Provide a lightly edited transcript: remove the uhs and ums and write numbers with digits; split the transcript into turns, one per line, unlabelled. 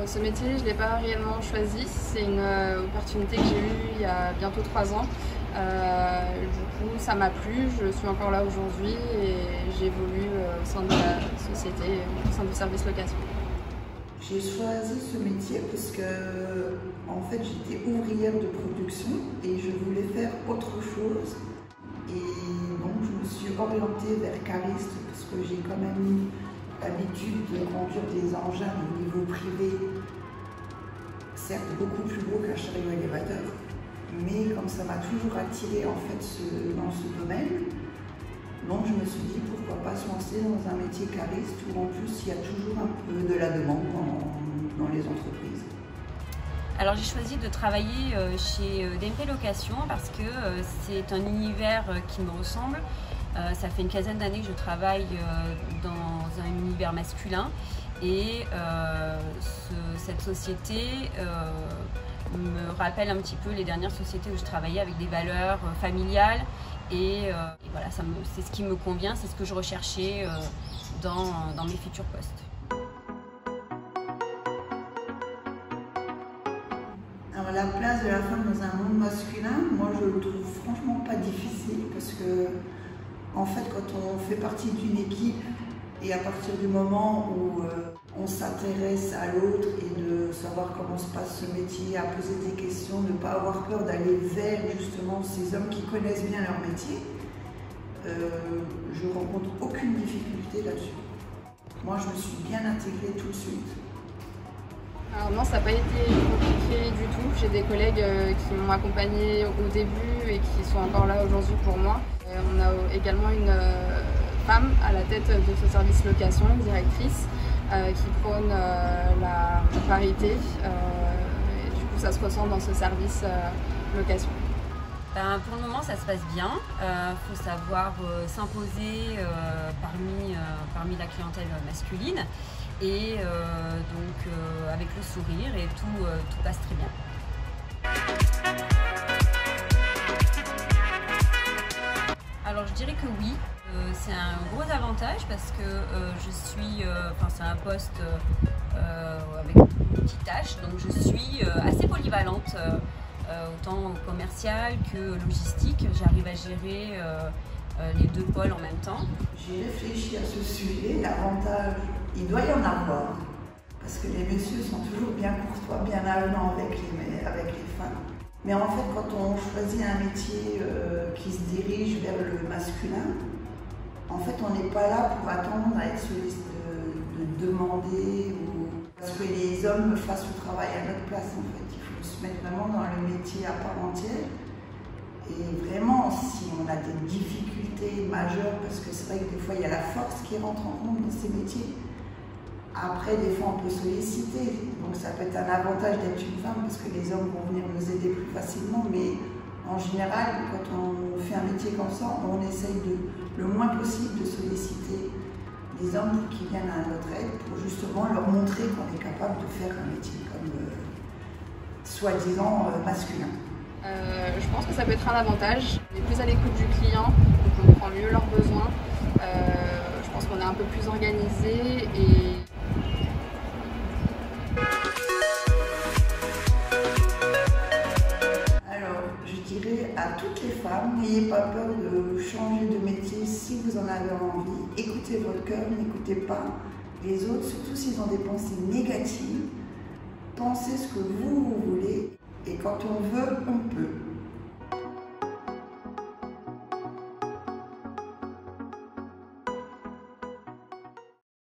Ce métier, je ne l'ai pas réellement choisi. C'est une opportunité que j'ai eue il y a bientôt 3 ans. Du coup, ça m'a plu. Je suis encore là aujourd'hui et j'évolue au sein de la société, au sein du service location.
J'ai choisi ce métier parce que, en fait, j'étais ouvrière de production et je voulais faire autre chose. Et donc, je me suis orientée vers cariste parce que j'ai quand même eu l'habitude de conduire des engins au niveau privé, certes beaucoup plus gros qu'un chariot élévateur, mais comme ça m'a toujours attirée en fait dans ce domaine, donc je me suis dit pourquoi pas se lancer dans un métier cariste où en plus il y a toujours un peu de la demande dans les entreprises.
Alors j'ai choisi de travailler chez DMP Location parce que c'est un univers qui me ressemble. Ça fait une quinzaine d'années que je travaille dans un univers masculin et cette société me rappelle un petit peu les dernières sociétés où je travaillais avec des valeurs familiales et voilà, c'est ce qui me convient, c'est ce que je recherchais dans mes futurs postes.
Alors la place de la femme dans un monde masculin, moi je le trouve franchement pas difficile parce que en fait quand on fait partie d'une équipe et à partir du moment où on s'intéresse à l'autre et de savoir comment se passe ce métier, à poser des questions, ne pas avoir peur d'aller vers justement ces hommes qui connaissent bien leur métier, je rencontre aucune difficulté là-dessus. Moi je me suis bien intégrée tout de suite.
Alors non, ça n'a pas été compliqué du tout. J'ai des collègues qui m'ont accompagnée au début et qui sont encore là aujourd'hui pour moi. On a également une femme à la tête de ce service location, une directrice, qui prône la parité. Et du coup, ça se ressent dans ce service location.
Pour le moment, ça se passe bien. Faut savoir s'imposer parmi la clientèle masculine. Et donc avec le sourire et tout passe très bien. Alors je dirais que oui, c'est un gros avantage parce que c'est un poste avec une petite tâche, donc je suis assez polyvalente, autant commercial que logistique. J'arrive à gérer les deux pôles en même temps.
J'ai réfléchi à ce sujet, l'avantage, il doit y en avoir, parce que les messieurs sont toujours bien courtois, bien avenants avec les femmes. Mais en fait, quand on choisit un métier qui se dirige vers le masculin, en fait, on n'est pas là pour attendre à être sollicité de demander ou parce que les hommes fassent le travail à notre place. En fait, il faut se mettre vraiment dans le métier à part entière. Et vraiment, si on a des difficultés majeures, parce que c'est vrai que des fois, il y a la force qui rentre en compte dans ces métiers. Après, des fois, on peut solliciter. Donc, ça peut être un avantage d'être une femme, parce que les hommes vont venir nous aider plus facilement. Mais en général, quand on fait un métier comme ça, on essaye le moins possible de solliciter les hommes pour qu'ils viennent à notre aide, pour justement leur montrer qu'on est capable de faire un métier comme soi-disant masculin.
Je pense que ça peut être un avantage. On est plus à l'écoute du client, on comprend mieux leurs besoins. Je pense qu'on est un peu plus organisé et
alors, je dirais à toutes les femmes, n'ayez pas peur de changer de métier si vous en avez envie. Écoutez votre cœur, n'écoutez pas les autres, surtout s'ils ont des pensées négatives. Pensez ce que vous voulez. Et quand on veut, on peut.